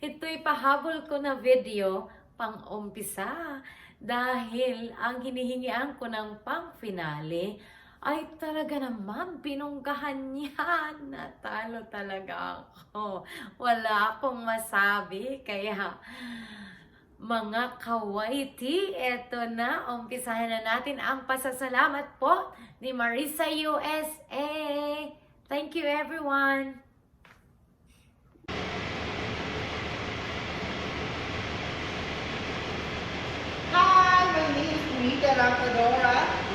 Ito'y pahabol ko na video pang-umpisa dahil ang hinihingian ko ng pang-finale ay talaga naman binunggahan niya. Natalo talaga ako. Wala akong masabi. Kaya mga kawaiti, eto na. Umpisahan na natin ang pasasalamat po ni Marissa USA. Thank you everyone. Hi, my name is Monetized,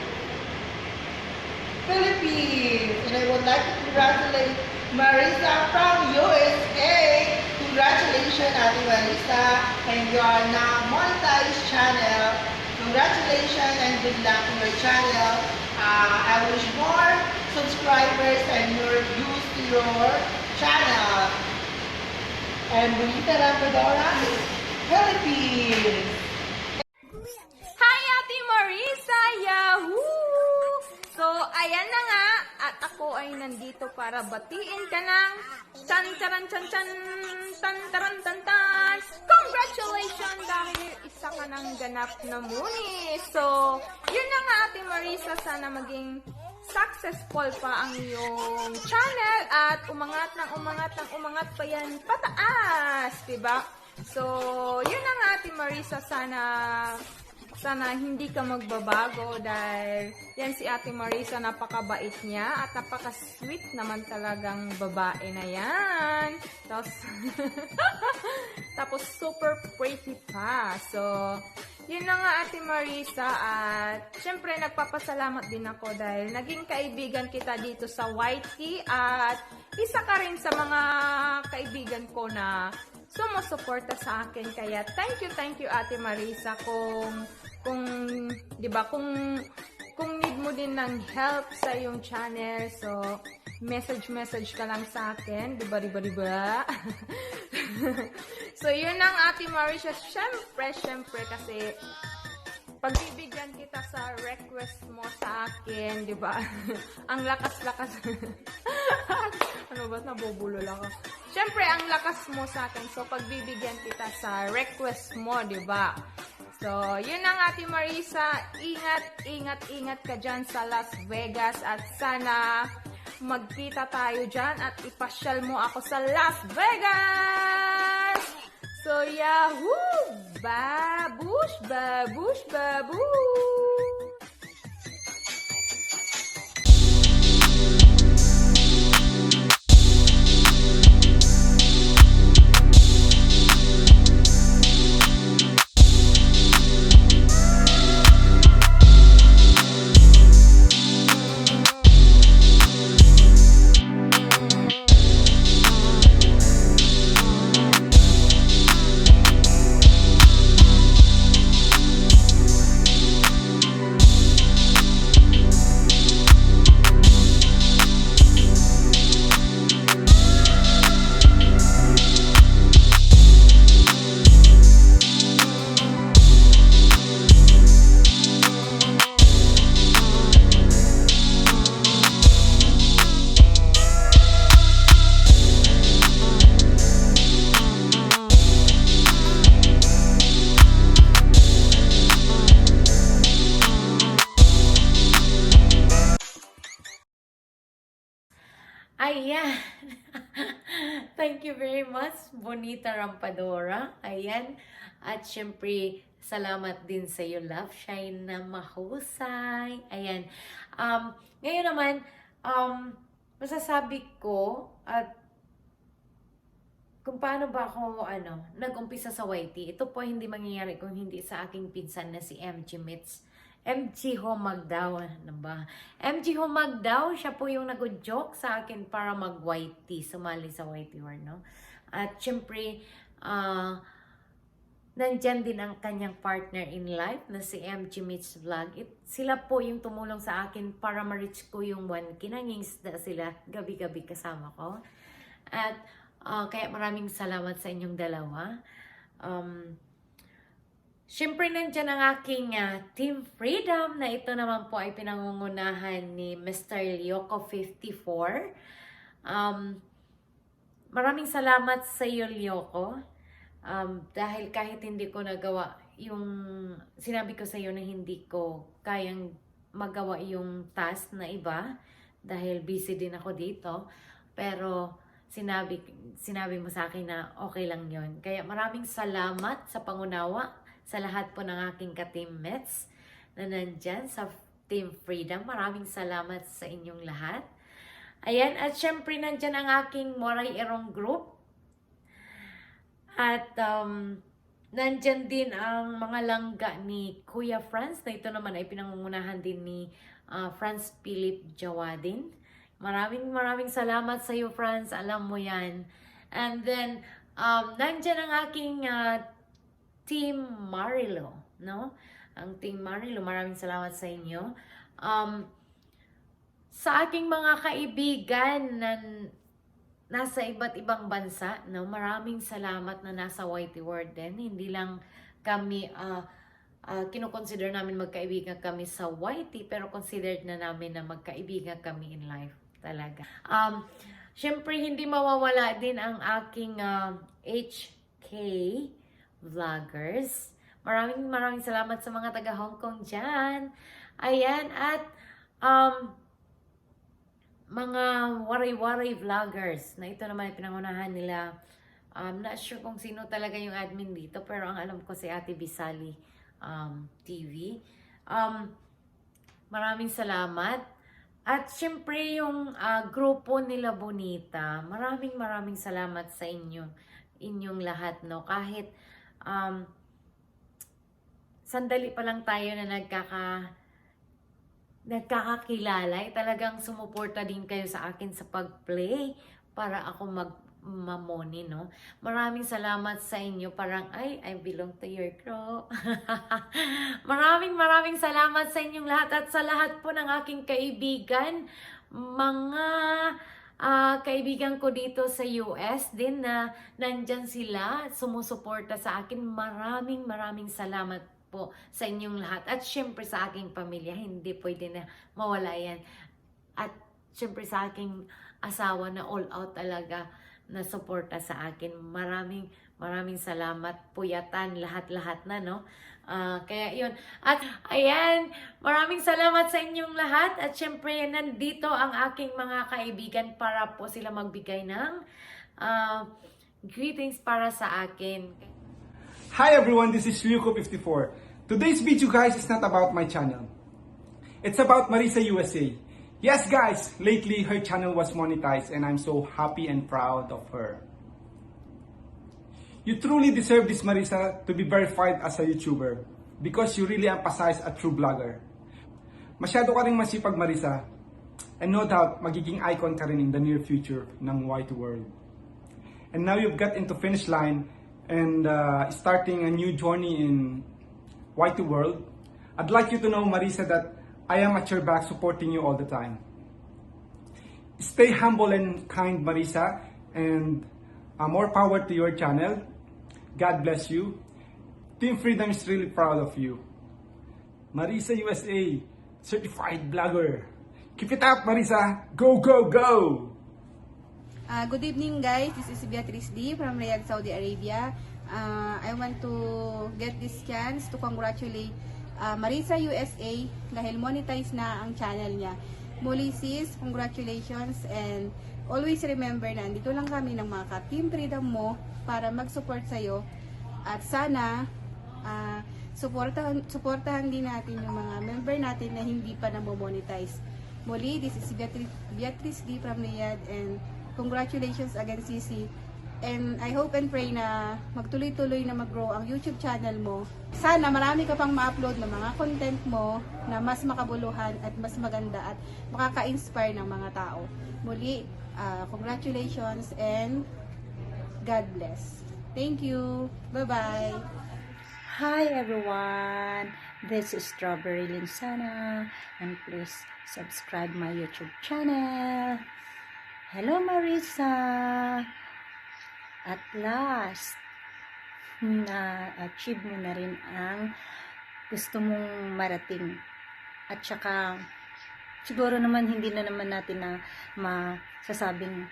Philippines, and I would like to congratulate Marissa from USA. Congratulations, Ate Marissa, and you are now Monetized channel. Congratulations and good luck to your channel. I wish more subscribers and more views to your channel. And Monetized, Philippines. Hi, Ate Marissa! Yahoo! So, ayan na nga. At ako ay nandito para batiin ka ng chan-charan-chan-chan, tan-taran-tan-tan. Congratulations! Dahil isa ka ng ganap na muni. So, yun na nga, Ate Marissa. Sana maging successful pa ang iyong channel at umangat ng umangat pa yan pataas. Diba? So, yun na nga, Ate Marissa. Sana hindi ka magbabago dahil yan si Ate Marissa, napakabait niya at napaka-sweet naman talagang babae na yan. Tapos super pretty pa. So, yun na nga, Ate Marissa, at syempre nagpapasalamat din ako dahil naging kaibigan kita dito sa YT at isa ka rin sa mga kaibigan ko na sumusuporta sa akin. Kaya thank you Ate Marissa kung 'di ba, kung need mo din ng help sa iyong channel, so message ka lang sa akin, 'di ba? So yun ang Ate Marissa, syempre kasi pagbibigyan kita sa request mo sa akin, 'di ba? Ang lakas-lakas. Ano ba, nabubulol ako. Syempre ang lakas mo sa akin, so pagbibigyan kita sa request mo, 'di ba? So, yun ang Ate Marissa. Ingat ka dyan sa Las Vegas at sana magkita tayo dyan at ipasyal mo ako sa Las Vegas! So, yahoo! Babush! Ayan. Thank you very much, Bonita Rampadora. Ayan. At syempre, salamat din sa iyo, Love Shine, na mahusay. Ayan. Ngayon naman, masasabi ko at kung paano ba ako nag-umpisa sa YT. Ito po hindi mangyayari kung hindi sa aking pinsan na si MG Mitz. MG Homagdaw, ano ba? MG Homagdaw, siya po yung nag-joke sa akin para mag-YT, sumali sa YT War, no? At syempre, nandyan din ang kanyang partner in life na si MG Mitch Vlog. Sila po yung tumulong sa akin para ma-reach ko yung 1K. Nangingisda sila gabi-gabi kasama ko. At kaya maraming salamat sa inyong dalawa. Siyempre, nandyan ang aking Team Freedom na ito naman po ay pinangungunahan ni Mr. Lyoko 54. maraming salamat sa iyo, Lyoko. Dahil kahit hindi ko nagawa yung sinabi ko sa iyo na hindi ko kayang magawa yung task na iba dahil busy din ako dito. Pero sinabi mo sa akin na okay lang yon. Kaya maraming salamat sa pangunawa sa lahat po ng aking ka-teammates na nandyan sa Team Freedom. Maraming salamat sa inyong lahat. Ayan, at syempre nandyan ang aking Moray Erong group. At nandyan din ang mga langga ni Kuya Franz, na ito naman ay pinangungunahan din ni Franz Philip Jawadin. Maraming salamat sa iyo, Franz. Alam mo yan. And then, nandyan ang aking Team Marilo, no? Ang Team Marilo, maraming salamat sa inyo. Sa aking mga kaibigan na nasa iba't ibang bansa, no? Maraming salamat na nasa Whitey World din. Hindi lang kami, kinoconsider namin magkaibigan kami sa Whitey, pero considered na namin na magkaibigan kami in life talaga. Syempre, hindi mawawala din ang aking HK vloggers. Maraming salamat sa mga taga Hong Kong dyan. Ayan, at mga waray-waray vloggers na ito naman ay pinangunahan nila. Not sure kung sino talaga yung admin dito, pero ang alam ko si Ate Bisali TV. Maraming salamat. At syempre yung grupo nila Bonita, maraming salamat sa inyong lahat, no? Kahit sandali pa lang tayo na nagkakakilala, talagang sumuporta din kayo sa akin sa pag-play para ako mamoni, no? Maraming salamat sa inyo. Parang, I belong to your group. maraming salamat sa inyong lahat at sa lahat po ng aking kaibigan. Mga kaibigan ko dito sa US din na nandyan sila, sumusuporta sa akin. Maraming salamat po sa inyong lahat. At syempre sa aking pamilya, hindi pwede na mawala yan. At syempre sa aking asawa na all out talaga na suporta sa akin. Maraming salamat, puyatan, lahat na, no? Kaya yun. At ayan, maraming salamat sa inyong lahat. At syempre, nandito ang aking mga kaibigan para po sila magbigay ng greetings para sa akin. Hi everyone, this is Ryuko54. Today's video, guys, is not about my channel. It's about Marissa USA. Yes guys, lately her channel was monetized and I'm so happy and proud of her. You truly deserve this, Marissa, to be verified as a YouTuber because you really emphasize a true vlogger. Masyado ka rin masipag, Marissa, and no doubt magiging icon ka rin in the near future ng White World. And now you've got into finish line and starting a new journey in White World. I'd like you to know, Marissa, that I am at your back supporting you all the time. Stay humble and kind, Marissa, and more power to your channel. God bless you. Team Freedom is really proud of you. Marissa USA, certified vlogger. Keep it up, Marissa. Go, go, go! Good evening, guys. This is Beatrice D from Riyadh, Saudi Arabia. I want to get this chance to congratulate Marissa USA dahil monetize na ang channel niya. Muli sis, congratulations, and always remember na andito lang kami ng mga ka-Team Freedom mo para mag-support sa'yo. At sana supportahan din natin yung mga member natin na hindi pa na-monetize. Muli, this is Beatrice D from Riyadh, and congratulations again, Sisi. And I hope and pray na magtuloy-tuloy na mag-grow ang YouTube channel mo. Sana marami ka pang ma-upload ng mga content mo na mas makabuluhan at mas maganda at makaka-inspire ng mga tao. Muli, congratulations and God bless. Thank you. Bye-bye. Hi everyone, this is Strawberry Linsana and please subscribe my YouTube channel. Hello Marissa! At last, na-achieve mo na rin ang gusto mong marating. At saka, siguro naman hindi na naman natin na masasabing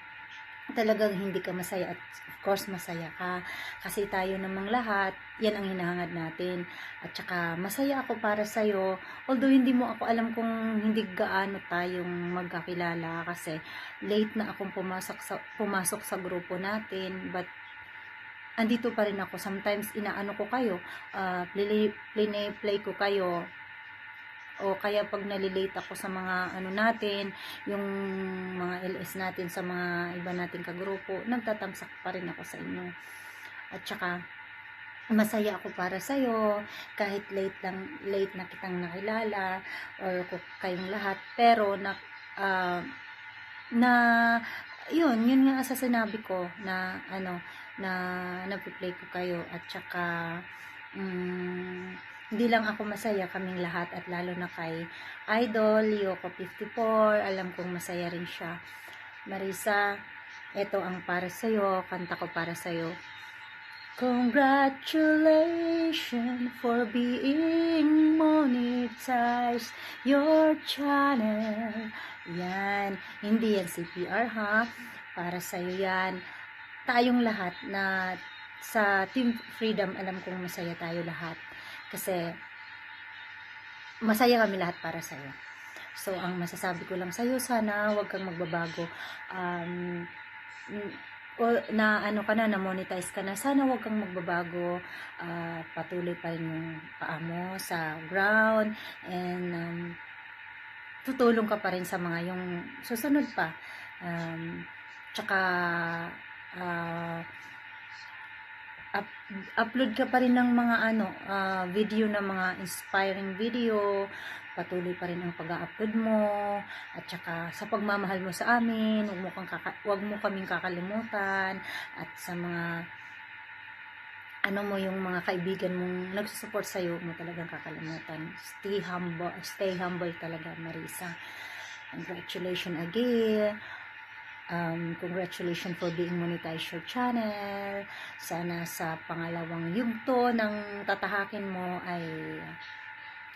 talagang hindi ka masaya, at of course masaya ka kasi tayo namang lahat yan ang hinahangad natin. At saka masaya ako para sa'yo, although hindi mo ako alam kung hindi gaano tayong magkakilala kasi late na akong pumasok sa grupo natin, but andito pa rin ako. Sometimes inaano ko kayo, play ko kayo, o kaya pag nalilate ako sa mga ano natin, yung mga LS natin sa mga iba nating kagrupo, nagtatamsak pa rin ako sa inyo. At saka masaya ako para sa'yo kahit late na kitang nakilala or kayong lahat, pero na yun nga sa sinabi ko na ano, na nagpi-play ko kayo. At saka hindi lang ako masaya, kaming lahat, at lalo na kay Idol Yoko 54, alam kong masaya rin siya. Marissa, eto ang para sa'yo, kanta ko para sa'yo. Congratulations for being monetized your channel. Yan, hindi yan CPR ha, para sa'yo yan. Tayong lahat na sa Team Freedom, alam kong masaya tayo lahat. Kasi masaya kami lahat para sa'yo. So, ang masasabi ko lang sa'yo, sana huwag kang magbabago. Na ano ka na monetize ka na, sana huwag kang magbabago. Patuloy pa rin yung paa mo sa ground, and tutulong ka pa rin sa mga yung susunod pa. Tsaka upload ka pa rin ng mga video na mga inspiring video. Patuloy pa rin ang pag-upload mo. At saka sa pagmamahal mo sa amin, huwag mo kaming kakalimutan. At sa mga yung mga kaibigan mong nagsusupport sa'yo, mo talagang kakalimutan. Stay humble talaga, Marissa. Congratulations again. Congratulations for being monetized your channel. Sana sa pangalawang yugto ng tatahakin mo ay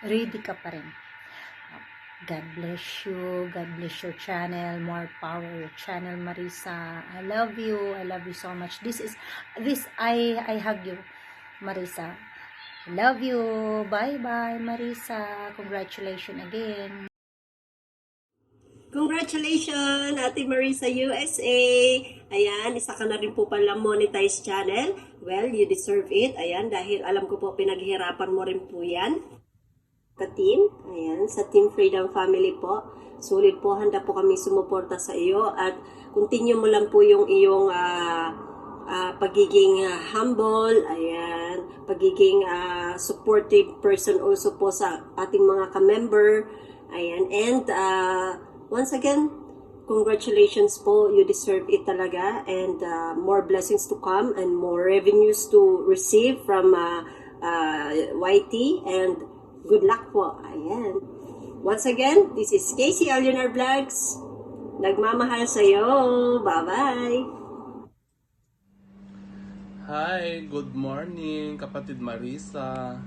ready ka pa rin. God bless you. God bless your channel. More power your channel, Marissa. I love you. I love you so much. I hug you, Marissa. I love you. Bye-bye, Marissa. Congratulations again. Congratulations, Ate Marissa USA! Ayan, isa ka na rin po pala monetized channel. Well, you deserve it. Ayan, dahil alam ko po pinaghirapan mo rin po yan. Ka-team, ayan, sa Team Freedom Family po. Sulit po, handa po kami sumuporta sa iyo. At continue mo lang po yung iyong pagiging humble, ayan, pagiging supportive person also po sa ating mga ka-member. Ayan, and once again, congratulations po. You deserve it talaga. And more blessings to come and more revenues to receive from YT. And good luck po. Ayan. Once again, this is Casey Alionar Vlogs. Nagmamahal sa'yo. Bye-bye. Hi, good morning, kapatid Marissa.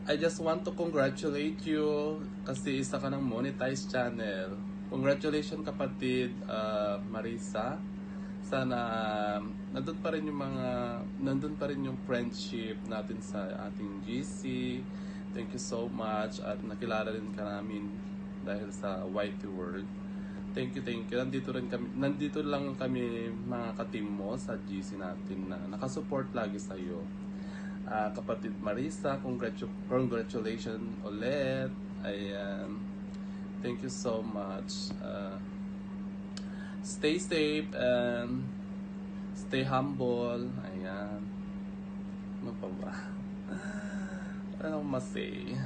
I just want to congratulate you kasi isa ka ng monetized channel. Congratulations kapatid Marissa. Sana nandun pa rin yung friendship natin sa ating GC. Thank you so much at nakilala rin ka namin dahil sa YT World. Thank you. Nandito lang kami mga ka-team mo sa GC natin na nakasupport lagi sa iyo. Kapatid Marissa, congratulations ulit. Ayan. Thank you so much. Stay safe and stay humble. Ayan. Ano pa ba? Ano masay?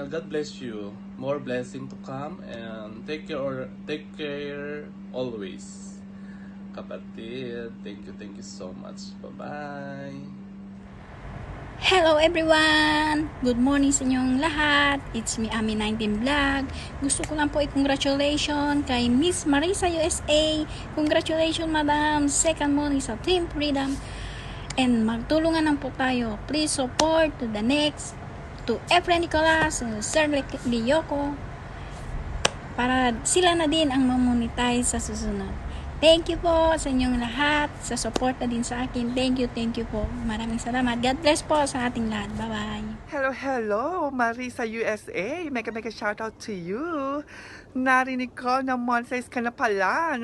God bless you. More blessing to come and take care always. Kapatid, thank you so much. Bye-bye. Hello everyone! Good morning sa inyong lahat. It's me, Ami19 Vlog. Gusto ko lang po i-congratulations kay Miss Marissa USA. Congratulations, Madam. Second morning sa Team Freedom. And magtulungan lang po tayo. Please support to the next, to Efren Nicolas, Sir Liyoko, para sila na din ang mamonetize sa susunod. Thank you po sa inyong lahat, sa suporta din sa akin. Thank you po. Maraming salamat. God bless po sa ating lahat. Bye-bye. Hello, Marissa USA. Mega shout out to you. Narinig ko na monetize ka na pala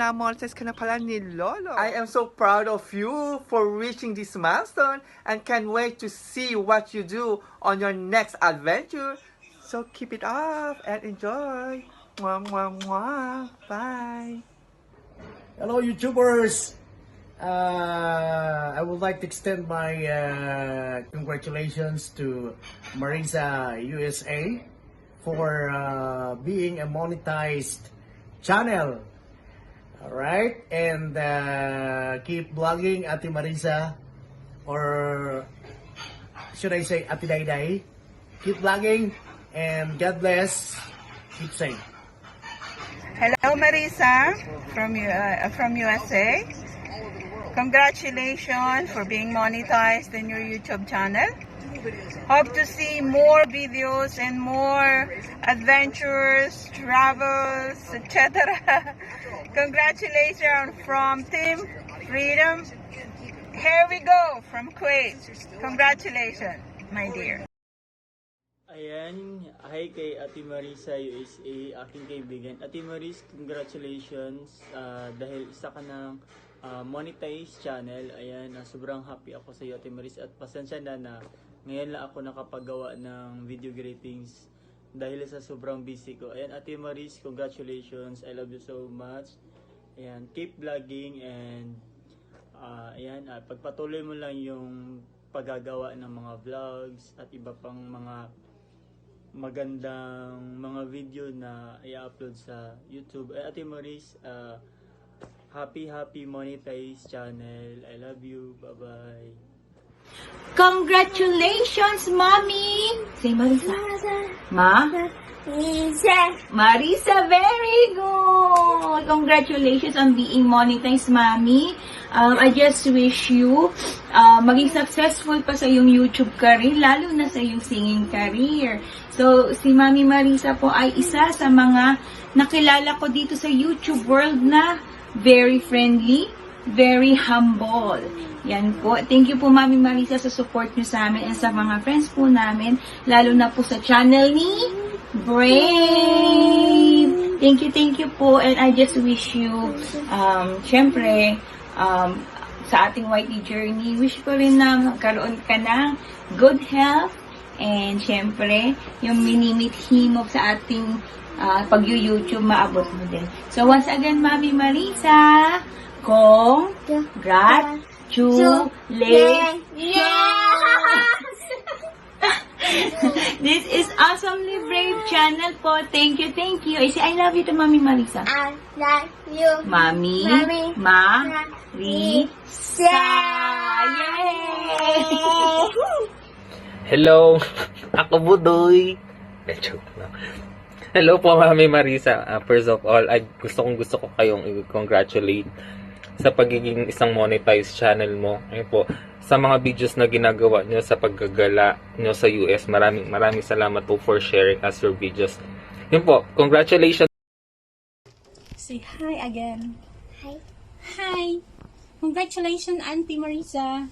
ni Lolo. I am so proud of you for reaching this milestone and can't wait to see what you do on your next adventure. So keep it up and enjoy. Mwah, mwah, mwah. Bye. Hello, YouTubers! I would like to extend my congratulations to Marissa USA for being a monetized channel. Alright? And keep blogging, Ate Marissa. Or should I say, Ate Dayday? Keep blogging and God bless. Keep safe. Hello, Marissa from USA. Congratulations for being monetized in your YouTube channel. Hope to see more videos and more adventures, travels, etc. Congratulations from Team Freedom. Here we go from Kuwait. Congratulations, my dear. Ayan, hi kay Ate Marissa USA, aking kaibigan. Ate Maris, congratulations dahil isa ka ng monetized channel. Ayan, sobrang happy ako sa iyo, Ate Maris, at pasensya na ngayon lang ako nakapagawa ng video greetings dahil sa sobrang busy ko. Ayan, Ate Maris, congratulations. I love you so much. Ayan, keep vlogging and pagpatuloy mo lang yung paggagawa ng mga vlogs at iba pang mga magandang mga video na i-upload sa YouTube. Ate Maris, happy monetized channel. I love you. Bye-bye. Congratulations, Mommy! Say Marissa. Ma? Marissa, very good! Congratulations on being monetized, Mommy. I just wish you maging successful pa sa iyong YouTube career, lalo na sa iyong singing career. So, si Mami Marissa po ay isa sa mga nakilala ko dito sa YouTube world na very friendly, very humble. Yan po. Thank you po, Mami Marissa, sa support niyo sa amin and sa mga friends po namin, lalo na po sa channel ni Brave. Thank you po, and I just wish you, syempre, sa ating YT journey, wish ko rin na magkaroon ka ng good health, and syempre, yung minimithi mo sa ating pag-YouTube, maabot mo din. So, once again, Mami Marissa, congratulations! This is Awesomely Brave channel po. Thank you. I say I love you to Mami Marissa. I love you. Mami Marissa. Yay! Hello, ako Budoy. Joke lang. Hello po, Mami Marissa. First of all, gusto ko kayong i-congratulate sa pagiging isang monetized channel mo. Ayun po, sa mga videos na ginagawa nyo sa paggagala nyo sa US. Maraming salamat po for sharing us your videos. Yun po, congratulations. Say hi again. Hi. Hi. Congratulations, Auntie Marissa.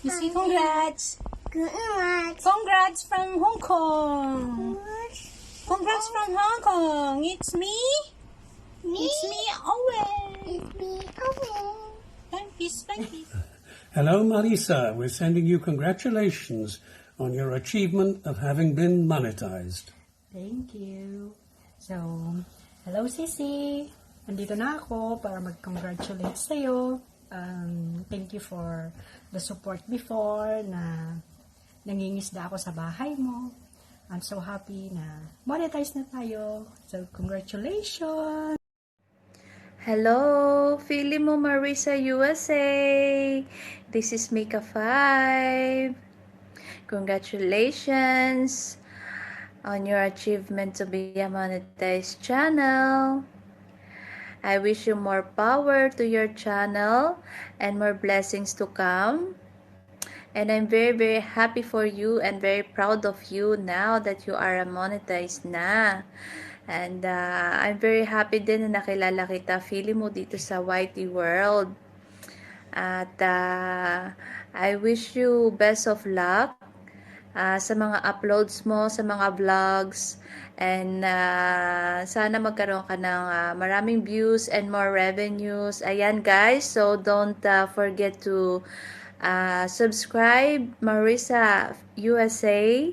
You say congrats. Congrats. Congrats from Hong Kong. Congrats from Hong Kong. It's me. It's me, Owen. It's me, Owen. Thank you. Hello, Marissa. We're sending you congratulations on your achievement of having been monetized. Thank you. So, hello, Sisi. Nandito na ako para mag-congratulate sa'yo. Thank you for the support before na nangingisda ako sa bahay mo. I'm so happy na monetize na tayo. So, congratulations! Hello, feeling mo Marissa USA. This is Mika 5. Congratulations on your achievement to be a monetized channel. I wish you more power to your channel and more blessings to come. And I'm very happy for you and very proud of you now that you are a monetized na. And I'm very happy din na nakilala kita, Philly mo, dito sa YT World. At I wish you best of luck sa mga uploads mo, sa mga vlogs, and sana magkaroon ka ng maraming views and more revenues. Ayan guys, so don't forget to subscribe Marissa USA.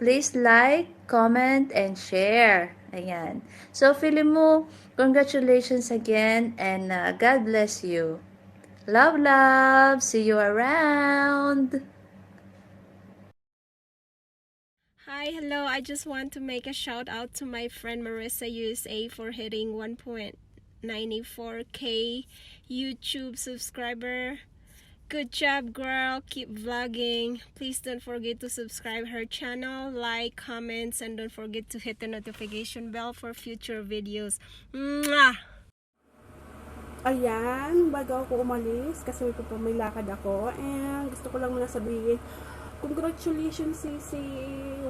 Please like, comment, and share. Ayan. So, Filimu, congratulations again, and God bless you. Love, love. See you around. Hi, hello. I just want to make a shout out to my friend Marissa USA for hitting 1.94k YouTube subscriber. Good job, girl. Keep vlogging. Please don't forget to subscribe her channel, like, comments, and don't forget to hit the notification bell for future videos. Mwah! Ayan, bago ako umalis, kasi may lakad ako, and gusto ko lang muna sabihin, congratulations, Sisi.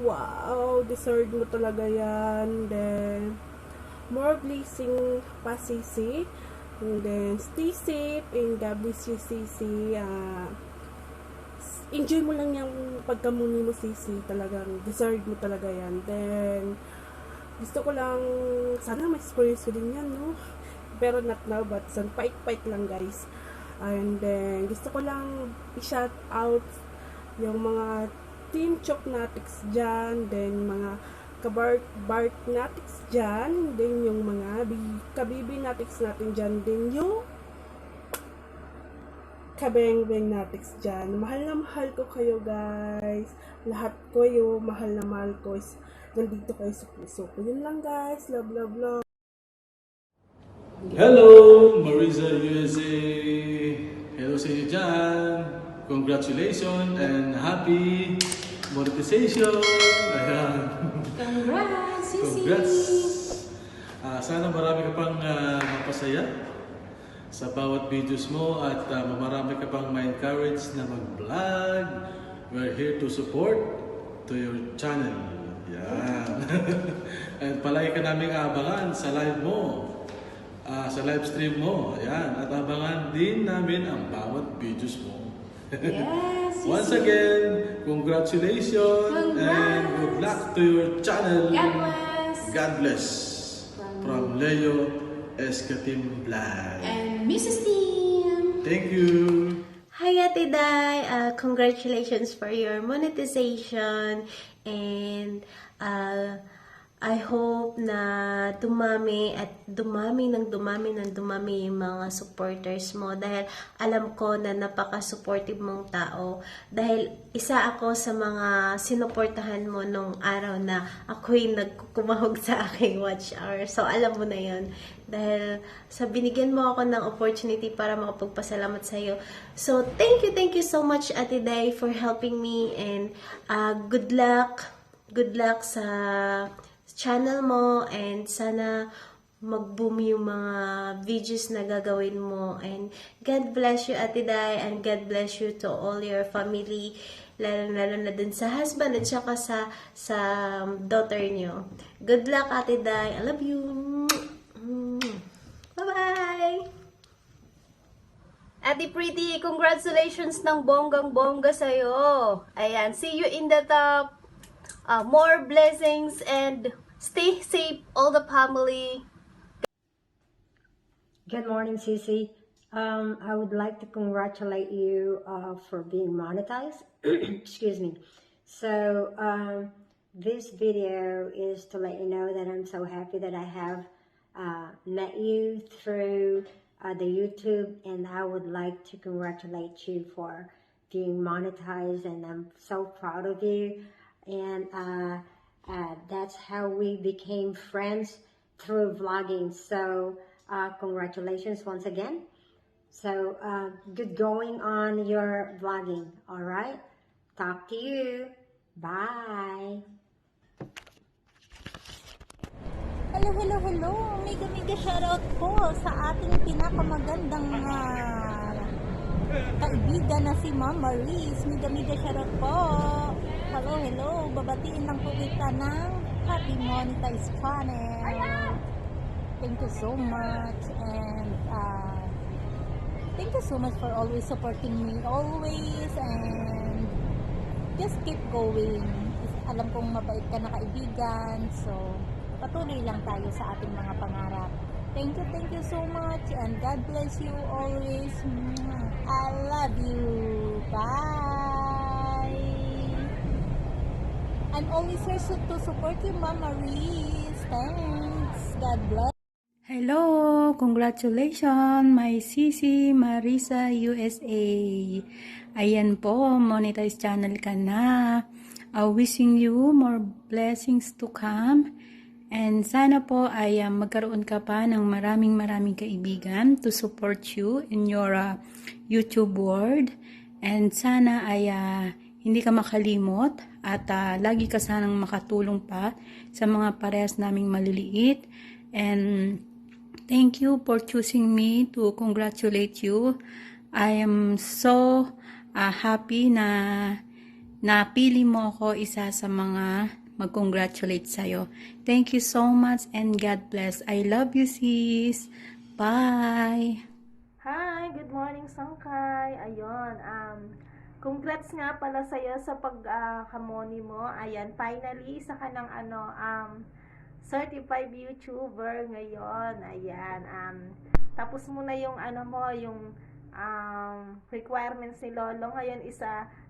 Wow, deserve mo talaga yan. Then, more blessing pa, Sisi. And then, stay safe, and God bless you, Sisi. Enjoy mo lang yung pagkamuni mo, Sisi. Talagang, deserve mo talaga yan. Then, gusto ko lang, sana ma-experience ko din yan, no? Pero not now, but some fight lang, guys. And then, gusto ko lang i-shout out yung mga Team Choknatics dyan, then mga Kabart Natics dyan, then yung mga Kabibi Natics natin dyan, then yung Kabeng Natics dyan. Mahal na mahal ko kayo, guys. Lahat ko yung mahal na mahal ko is nandito kayo sa puso ko. Yun lang, guys. Love, love, love. Hello, Marissa USA. Hello sa inyo dyan. Congratulations and happy monetization. Ayan. Congrats, Sisi! Congrats. Sana marami ka pang mapasaya sa bawat videos mo at marami ka pang ma-encourage na mag-vlog. We're here to support to your channel. Yan. And palagi ka namin abangan sa live mo. Sa live stream mo. Ayan. At abangan din namin ang bawat videos mo. Yes! Once again, congratulations and good luck to your channel. God bless! God bless. From Leo Escatim Vlog. And Mrs. Team! Thank you! Hi Ate Day! Congratulations for your monetization, and I hope na dumami ng dumami yung mga supporters mo, dahil alam ko na napaka-supportive mong tao, dahil isa ako sa mga sinuportahan mo nung araw na ako'y nagkumahog sa aking watch hour. So alam mo na yun, dahil sa binigyan mo ako ng opportunity para makapagpasalamat sa iyo. So thank you so much Ate Day for helping me, and good luck sa channel mo, and sana mag-boom yung mga videos na gagawin mo, and God bless you Ate Day, and God bless you to all your family, lalo na dun sa husband at saka sa daughter nyo. Good luck Ate Day, I love you. Bye-bye. Ate Pretty, congratulations ng bonggang-bongga sa'yo. Ayan, see you in the top. More blessings and stay safe, all the family. Good morning, Sisi. I would like to congratulate you for being monetized. Excuse me. So, this video is to let you know that I'm so happy that I have met you through the YouTube, and I would like to congratulate you for being monetized, and I'm so proud of you. And that's how we became friends, through vlogging. So congratulations once again. So good going on your vlogging. All right, talk to you. Bye. Hello. Mega shoutout po sa ating pinakamagandang kaibigan na si Ma'am Marissa. Mega shoutout po. Hello. Babatiin lang po kita ng Happy Monetized channel. Thank you so much, and thank you so much for always supporting me always, and just keep going. Alam kong mabait ka na kaibigan, so patuloy lang tayo sa ating mga pangarap. Thank you so much, and God bless you always. I love you. Bye. I'm always here to support you, Mama Reese. Thanks. God bless. Hello! Congratulations, my sisi Marissa USA. Ayan po, monetized channel ka na. Wishing you more blessings to come. And sana po ay magkaroon ka pa ng maraming kaibigan to support you in your YouTube world. And sana ay hindi ka makalimot at lagi ka sanang makatulong pa sa mga parehas naming maliliit. And thank you for choosing me to congratulate you. I am so happy na napili mo ako isa sa mga mag-congratulate sa'yo. Thank you so much and God bless. I love you, sis. Bye! Hi, good morning Sangkay. Ayun, congrats nga pala sa'yo sa pag-hamoni mo. Ayan, finally, isa ka ng certified YouTuber ngayon. Ayan, tapos mo na yung yung requirements ni Lolo. Ngayon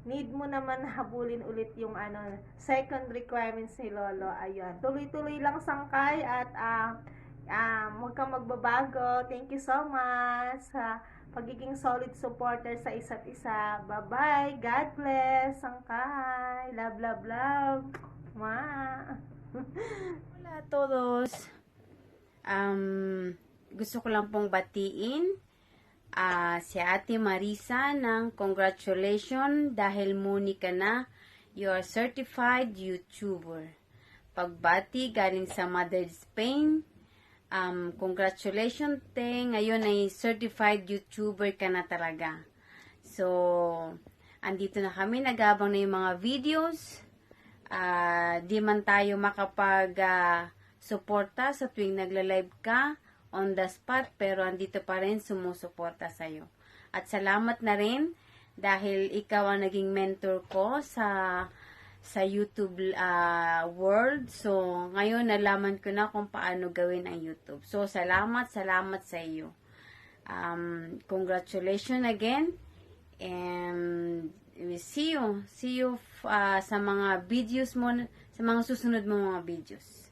need mo naman habulin ulit yung second requirements ni Lolo. Ayun, tuloy-tuloy lang Sangkay at huwag kang magbabago. Thank you so much sa pagiging solid supporter sa isa't isa. Bye-bye. God bless Sangkay. Love, love, love. Mwah. Hola a todos. Gusto ko lang pong batiin si Ate Marissa ng congratulations dahil muni ka na, you are certified YouTuber. Pagbati galing sa Mother Spain, congratulations te, ngayon ay certified YouTuber ka na talaga. So, andito na kami, nagabang na yung mga videos. Di man tayo makapag suporta sa tuwing nagla-live ka on the spot, pero andito pa rin sumusuporta sa'yo. At salamat na rin dahil ikaw ang naging mentor ko sa YouTube world. So, ngayon nalaman ko na kung paano gawin ang YouTube. So, salamat sa iyo. Congratulations again. And we see you sa mga videos mo, sa mga susunod mo mga videos.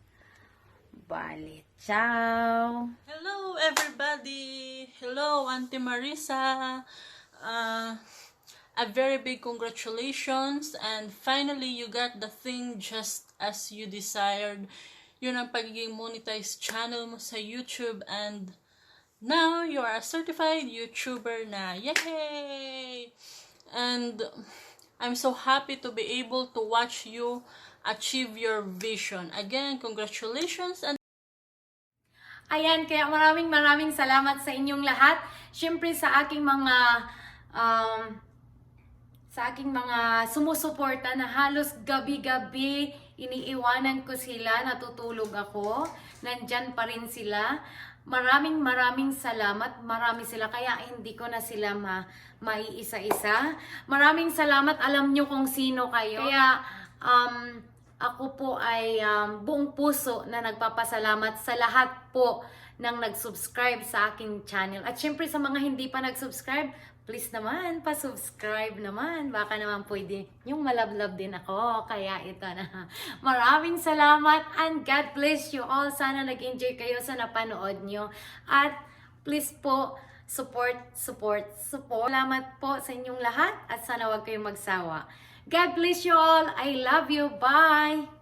Bye. Ciao. Hello everybody. Hello Auntie Marissa. A very big congratulations, and finally you got the thing just as you desired. Yun ang pagiging monetized channel mo sa YouTube, and now you are a certified YouTuber na. Yay! And I'm so happy to be able to watch you achieve your vision. Again, congratulations. And ayan, kaya maraming salamat sa inyong lahat. Siyempre sa aking mga sumusuporta na halos gabi-gabi iniiwanan ko sila, natutulog ako, nandyan pa rin sila. Maraming salamat. Marami sila, kaya hindi ko na sila maiisa-isa. Maraming salamat, alam nyo kung sino kayo. Kaya ako po ay buong puso na nagpapasalamat sa lahat po ng nag-subscribe sa aking channel. At syempre sa mga hindi pa nag-subscribe, please naman, pa-subscribe naman. Baka naman pwede yung malablab din ako. Kaya ito na. Maraming salamat and God bless you all. Sana nag-enjoy kayo sa napanood nyo. At please po, support. Salamat po sa inyong lahat at sana wag kayong magsawa. God bless you all. I love you. Bye!